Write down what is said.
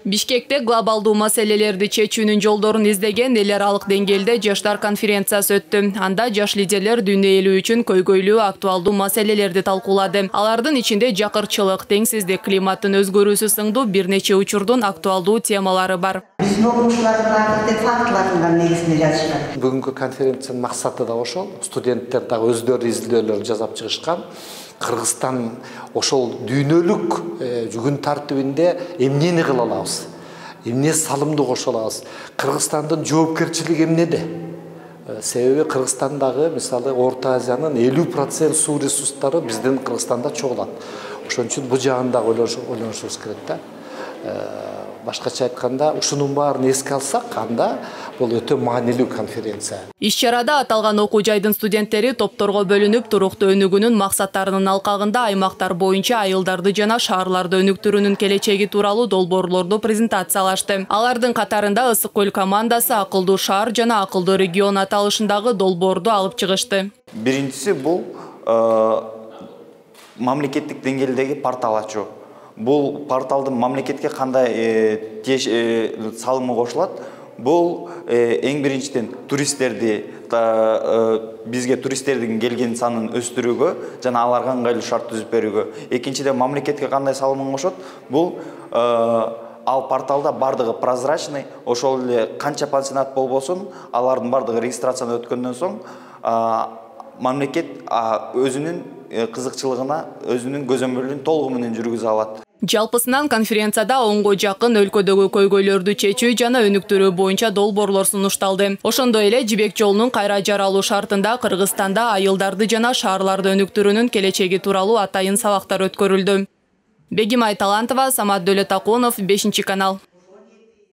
Бишкекте глобалдуу маселелерди чечүүнүн жолдорун издеген эл аралык деңгээлде жаштар конференциясы өттү. Анда жаш лидерлер дүйнө эли үчүн көйгөйлүү актуалдуу маселелерди талкуулады. Алардын ичинде жакырчылык, теңсиздик, климаттын өзгөрүүсү сыңдуу бир нече учурдун актуалдуу темалары бар. Бүгүнкү конференциянын максаты да ошол. Студенттер да өздөрү изилдөөлөр жасап чыгышкан. Кыргызстан ошол дүйнөлүк жүгүн тартибинде эмнени кыла алабыз, эмне салымды кошо алабыз, Кыргызстандын жоопкерчилиги эмнеде? Себеби Кыргызстандагы мисалы Орто Азиянын 50% суу ресурстары биздин Кыргызстанда чогулат. Ошон үчүн бул жагында ойлонушубуз керек да. Башкача айтканда, ушунун баарын эске алсак, анда бул өтө маанилүү конференция. Иш-чарада аталган окуу жайдын студенттери топторго бөлүнүп, туруктуу өнүгүүнүн максаттарынын алкагында аймактар боюнча айылдарды жана шаарларды өнүктүрүүнүн келечеги тууралуу долбоорлорду презентациялашты. Алардын катарында Ысык көл командасы акылдуу шаар жана акылдуу регион аталышындагы долбоорду алып чыгышты. Биринчиси бул мамлекеттик деңгээлдеги портал ачуу. Бұл порталдың мамлекетке қандай салымы қосылат? Бұл ең біріншіден туристерді, бізге туристердің келген санын өстірүүгө жана аларга ыңгайлуу шарт түзүп берүүгө. Экинчиден мамлекетке кандай салымын кошот? Бұл ал порталда бардыгы прозрачный, ошол эле канча пансионат болбосун, алардын бардыгы регистрацияны өткөндөн соң мамлекет өзүнүн кызыкчылыгына өзүнүн көзөмөлүн толугу менен жүргүзө алат. Жалпысынан конференцияда 10-го жакын өлкөдөгү көйгөйлөрдү чечүү жана өнүктүрүү боюнча долбоорлор сунушталды. Ошондой эле Жибек жолунун кайра жаралуу шартында Кыргызстанда айылдарды жана шаарларды өнүктүрүүнүн келечеги тууралуу атайын сабактар өткөрүлдү. Бегимай Талантова, Самат Дөөлөтакунов, 5 канал.